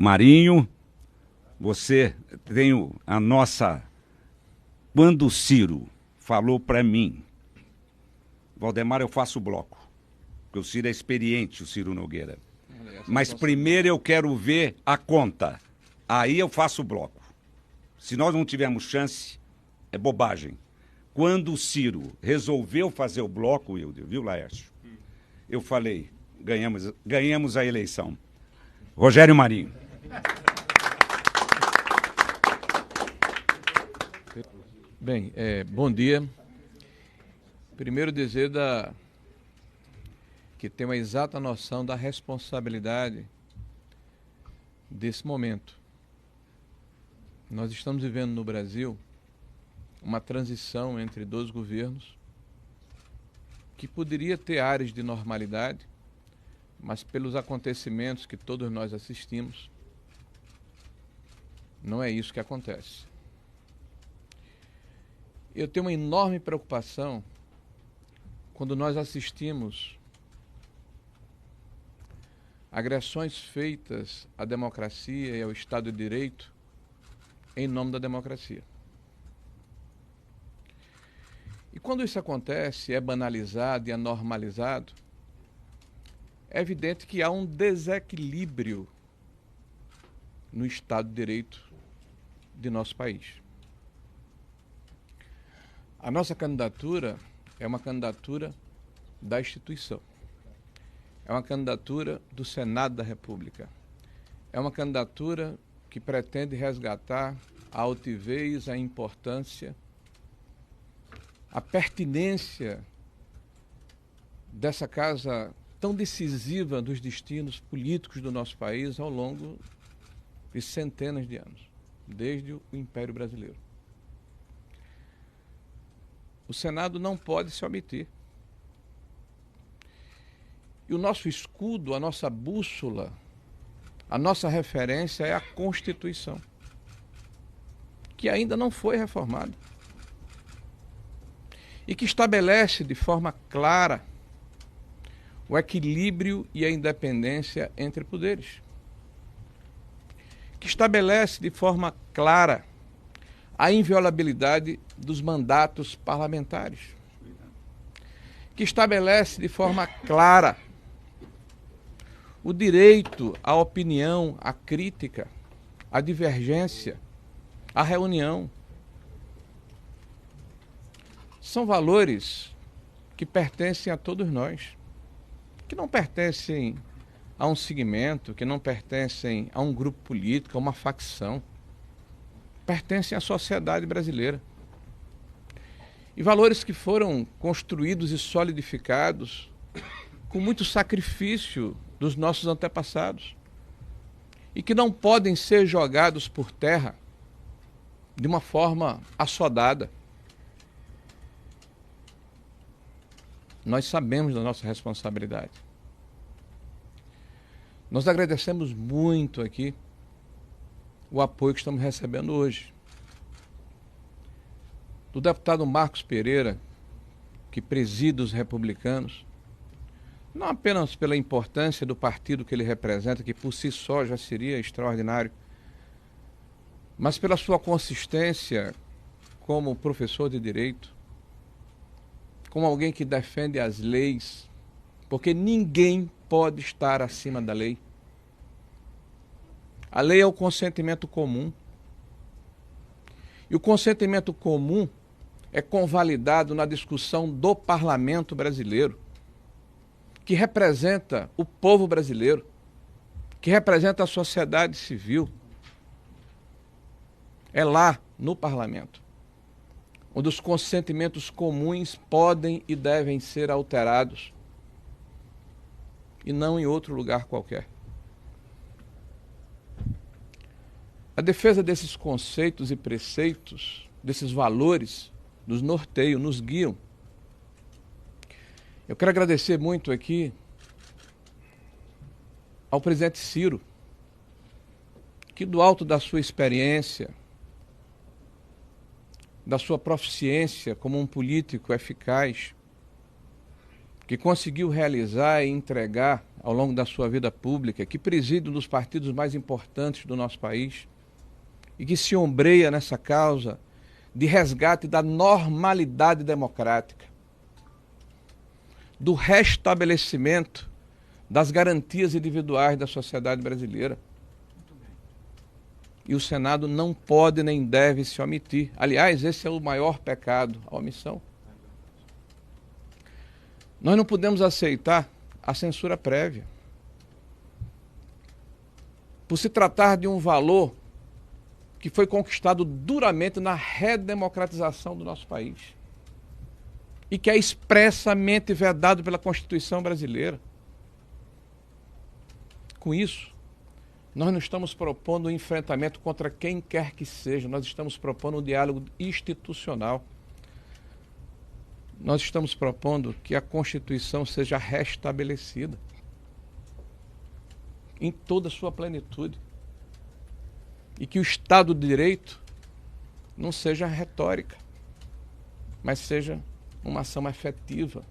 Marinho, você tem a nossa... Quando o Ciro falou para mim, Valdemar, eu faço bloco, porque o Ciro é experiente, o Ciro Nogueira. Mas primeiro eu quero ver a conta, aí eu faço bloco. Se nós não tivermos chance, é bobagem. Quando o Ciro resolveu fazer o bloco, Wilder, viu, Laércio? Eu falei, ganhamos a eleição. Rogério Marinho. Bem, bom dia. Primeiro dizer que tem uma exata noção da responsabilidade desse momento. Nós estamos vivendo no Brasil uma transição entre dois governos que poderia ter áreas de normalidade, mas pelos acontecimentos que todos nós assistimos, não é isso que acontece. Eu tenho uma enorme preocupação quando nós assistimos agressões feitas à democracia e ao Estado de Direito em nome da democracia. E quando isso acontece, é banalizado e é normalizado, é evidente que há um desequilíbrio no Estado de Direito de nosso país. A nossa candidatura é uma candidatura da instituição. É uma candidatura do Senado da República. É uma candidatura que pretende resgatar a altivez, a importância, a pertinência dessa casa tão decisiva dos destinos políticos do nosso país ao longo de centenas de anos, desde o Império Brasileiro. O Senado não pode se omitir. E o nosso escudo, a nossa bússola, a nossa referência é a Constituição, que ainda não foi reformada e que estabelece de forma clara o equilíbrio e a independência entre poderes, que estabelece de forma clara a inviolabilidade dos mandatos parlamentares, que estabelece de forma clara o direito à opinião, à crítica, à divergência, à reunião. São valores que pertencem a todos nós, que não pertencem a um segmento, que não pertencem a um grupo político, a uma facção. Pertencem à sociedade brasileira. E valores que foram construídos e solidificados com muito sacrifício dos nossos antepassados e que não podem ser jogados por terra de uma forma assodada. Nós sabemos da nossa responsabilidade. Nós agradecemos muito aqui o apoio que estamos recebendo hoje. Do deputado Marcos Pereira, que preside os republicanos, não apenas pela importância do partido que ele representa, que por si só já seria extraordinário, mas pela sua consistência como professor de direito, como alguém que defende as leis, porque ninguém pode estar acima da lei. A lei é o consentimento comum. E o consentimento comum é convalidado na discussão do parlamento brasileiro, que representa o povo brasileiro, que representa a sociedade civil. É lá, no parlamento, onde os consentimentos comuns podem e devem ser alterados, e não em outro lugar qualquer. A defesa desses conceitos e preceitos, desses valores, nos norteiam, nos guiam. Eu quero agradecer muito aqui ao presidente Ciro, que do alto da sua experiência, da sua proficiência como um político eficaz, que conseguiu realizar e entregar ao longo da sua vida pública, que preside um dos partidos mais importantes do nosso país e que se ombreia nessa causa de resgate da normalidade democrática, do restabelecimento das garantias individuais da sociedade brasileira. E o Senado não pode nem deve se omitir. Aliás, esse é o maior pecado, a omissão. Nós não podemos aceitar a censura prévia. Por se tratar de um valor que foi conquistado duramente na redemocratização do nosso país e que é expressamente vedado pela Constituição brasileira. Com isso, nós não estamos propondo um enfrentamento contra quem quer que seja, nós estamos propondo um diálogo institucional. Nós estamos propondo que a Constituição seja restabelecida em toda a sua plenitude e que o Estado de Direito não seja retórica, mas seja uma ação efetiva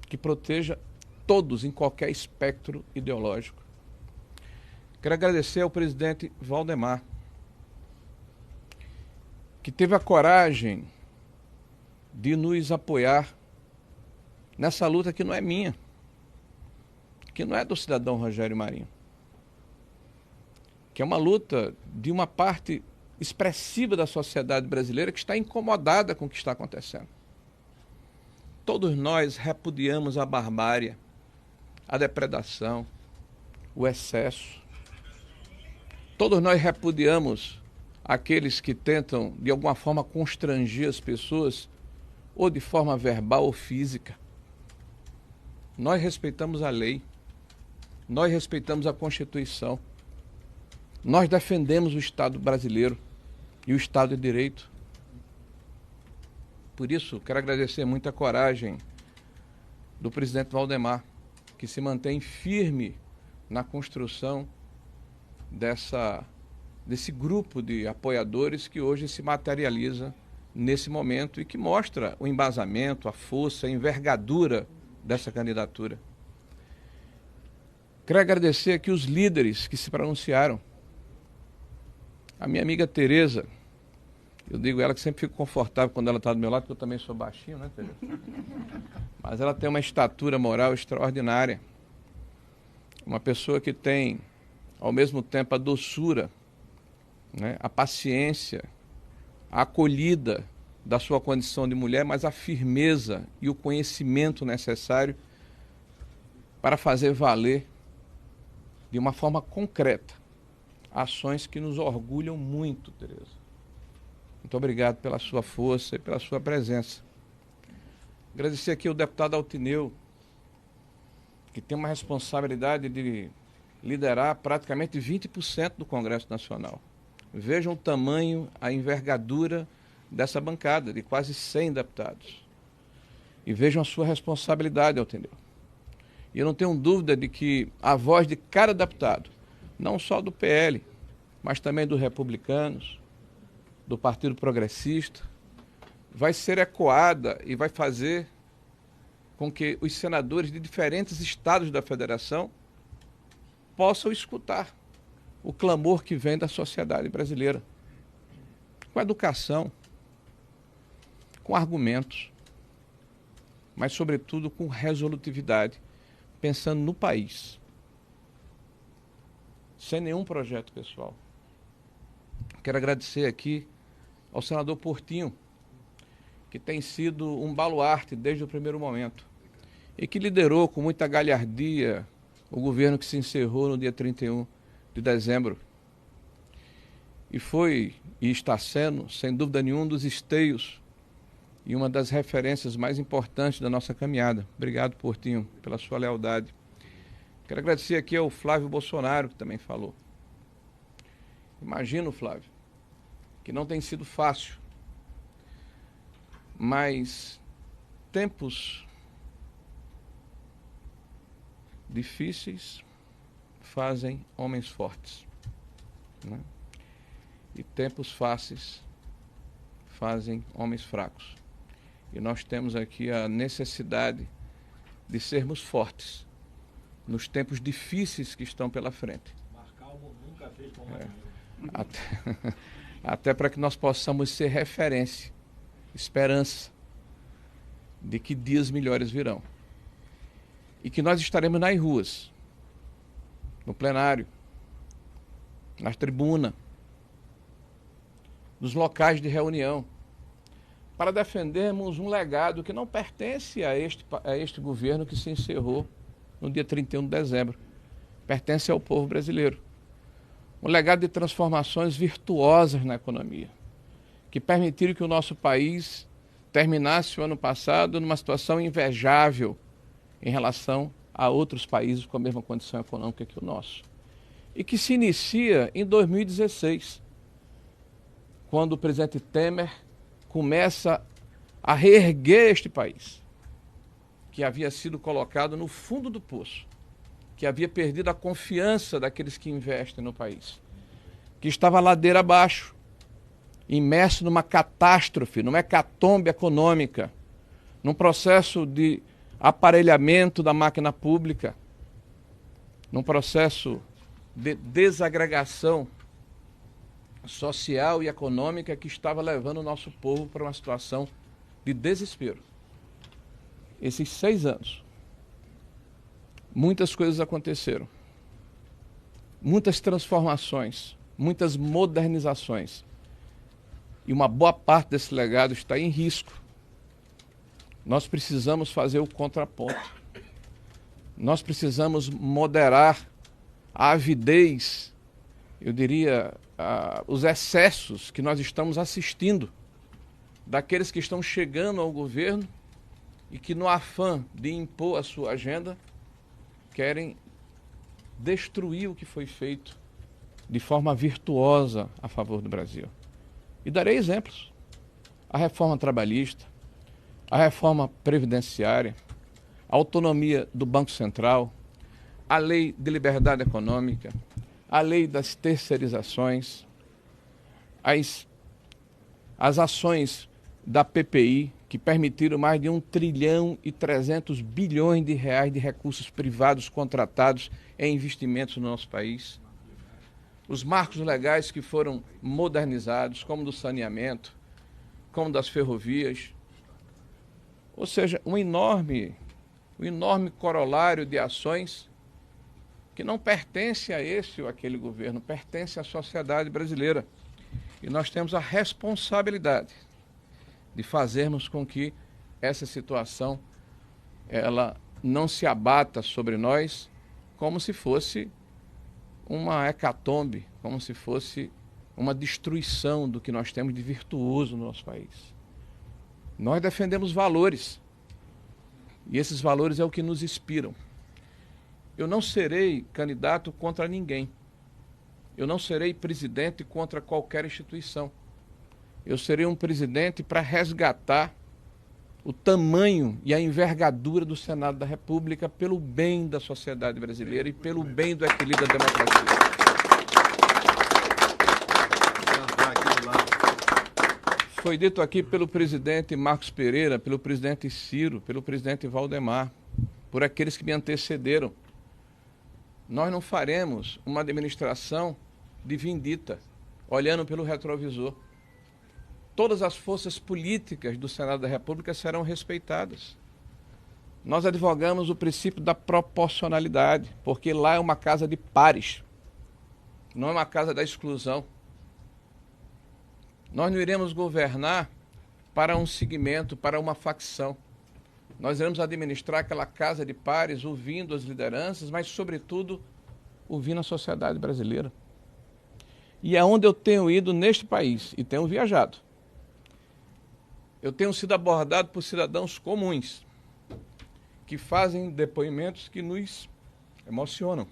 que proteja todos em qualquer espectro ideológico. Quero agradecer ao presidente Valdemar, que teve a coragem de nos apoiar nessa luta que não é minha, que não é do cidadão Rogério Marinho, que é uma luta de uma parte expressiva da sociedade brasileira que está incomodada com o que está acontecendo. Todos nós repudiamos a barbárie, a depredação, o excesso. Todos nós repudiamos aqueles que tentam, de alguma forma, constranger as pessoas, ou de forma verbal ou física. Nós respeitamos a lei, nós respeitamos a Constituição, nós defendemos o Estado brasileiro e o Estado de Direito. Por isso, quero agradecer muito a coragem do presidente Valdemar, que se mantém firme na construção desse grupo de apoiadores que hoje se materializa nesse momento e que mostra o embasamento, a força, a envergadura dessa candidatura. Quero agradecer aqui os líderes que se pronunciaram. A minha amiga Tereza, eu digo ela que sempre fico confortável quando ela está do meu lado, porque eu também sou baixinho, né, Tereza? Mas ela tem uma estatura moral extraordinária. Uma pessoa que tem, ao mesmo tempo, a doçura, né, a paciência, a acolhida da sua condição de mulher, mas a firmeza e o conhecimento necessário para fazer valer de uma forma concreta ações que nos orgulham muito, Tereza. Muito obrigado pela sua força e pela sua presença. Agradecer aqui ao deputado Altineu, que tem uma responsabilidade de liderar praticamente 20% do Congresso Nacional. Vejam o tamanho, a envergadura dessa bancada, de quase 100 deputados. E vejam a sua responsabilidade, Altineu. E eu não tenho dúvida de que a voz de cada deputado, não só do PL, mas também dos republicanos, do Partido Progressista, vai ser ecoada e vai fazer com que os senadores de diferentes estados da federação possam escutar o clamor que vem da sociedade brasileira, com educação, com argumentos, mas, sobretudo, com resolutividade, pensando no país, sem nenhum projeto pessoal. Quero agradecer aqui ao senador Portinho, que tem sido um baluarte desde o primeiro momento e que liderou com muita galhardia o governo que se encerrou no dia 31 de dezembro. E foi e está sendo, sem dúvida nenhuma, um dos esteios e uma das referências mais importantes da nossa caminhada. Obrigado, Portinho, pela sua lealdade. Quero agradecer aqui ao Flávio Bolsonaro, que também falou. Imagino, Flávio, que não tem sido fácil, mas tempos difíceis fazem homens fortes, né? E tempos fáceis fazem homens fracos. E nós temos aqui a necessidade de sermos fortes nos tempos difíceis que estão pela frente. Nunca fez como Até para que nós possamos ser referência, esperança de que dias melhores virão. E que nós estaremos nas ruas, no plenário, na tribuna, nos locais de reunião, para defendermos um legado que não pertence a este governo que se encerrou no dia 31 de dezembro. Pertence ao povo brasileiro. Um legado de transformações virtuosas na economia, que permitiram que o nosso país terminasse o ano passado numa situação invejável em relação a outros países com a mesma condição econômica que o nosso. E que se inicia em 2016, quando o presidente Temer começa a reerguer este país, que havia sido colocado no fundo do poço, que havia perdido a confiança daqueles que investem no país, que estava ladeira abaixo, imerso numa catástrofe, numa hecatombe econômica, num processo de aparelhamento da máquina pública, num processo de desagregação social e econômica que estava levando o nosso povo para uma situação de desespero. Esses 6 anos, muitas coisas aconteceram, muitas transformações, muitas modernizações, e uma boa parte desse legado está em risco. Nós precisamos fazer o contraponto. Nós precisamos moderar a avidez, eu diria, os excessos que nós estamos assistindo daqueles que estão chegando ao governo e que, no afã de impor a sua agenda, querem destruir o que foi feito de forma virtuosa a favor do Brasil. E darei exemplos. A reforma trabalhista, a reforma previdenciária, a autonomia do Banco Central, a lei de liberdade econômica, a lei das terceirizações, as ações da PPI, que permitiram mais de 1,3 trilhão de reais de recursos privados contratados em investimentos no nosso país. Os marcos legais que foram modernizados, como do saneamento, como das ferrovias. Ou seja, um enorme corolário de ações que não pertence a esse ou aquele governo, pertence à sociedade brasileira. E nós temos a responsabilidade de fazermos com que essa situação ela não se abata sobre nós como se fosse uma hecatombe, como se fosse uma destruição do que nós temos de virtuoso no nosso país. Nós defendemos valores, e esses valores é o que nos inspiram. Eu não serei candidato contra ninguém. Eu não serei presidente contra qualquer instituição. Eu serei um presidente para resgatar o tamanho e a envergadura do Senado da República pelo bem da sociedade brasileira e pelo bem do equilíbrio da democracia. Foi dito aqui pelo presidente Marcos Pereira, pelo presidente Ciro, pelo presidente Valdemar, por aqueles que me antecederam. Nós não faremos uma administração de vindita, olhando pelo retrovisor. Todas as forças políticas do Senado da República serão respeitadas. Nós advogamos o princípio da proporcionalidade, porque lá é uma casa de pares, não é uma casa da exclusão. Nós não iremos governar para um segmento, para uma facção. Nós iremos administrar aquela casa de pares, ouvindo as lideranças, mas, sobretudo, ouvindo a sociedade brasileira. E é onde eu tenho ido neste país e tenho viajado. Eu tenho sido abordado por cidadãos comuns que fazem depoimentos que nos emocionam.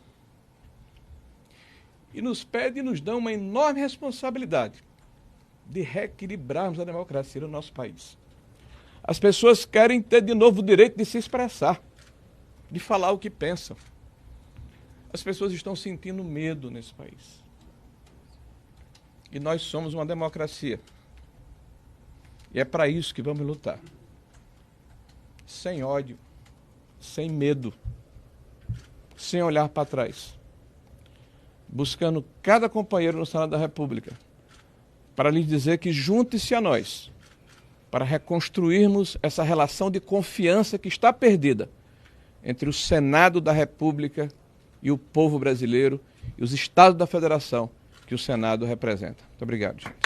E nos pedem e nos dão uma enorme responsabilidade de reequilibrarmos a democracia no nosso país. As pessoas querem ter de novo o direito de se expressar, de falar o que pensam. As pessoas estão sentindo medo nesse país. E nós somos uma democracia. E é para isso que vamos lutar. Sem ódio, sem medo, sem olhar para trás, buscando cada companheiro no Senado da República, para lhes dizer que junte-se a nós, para reconstruirmos essa relação de confiança que está perdida entre o Senado da República e o povo brasileiro e os estados da federação que o Senado representa. Muito obrigado.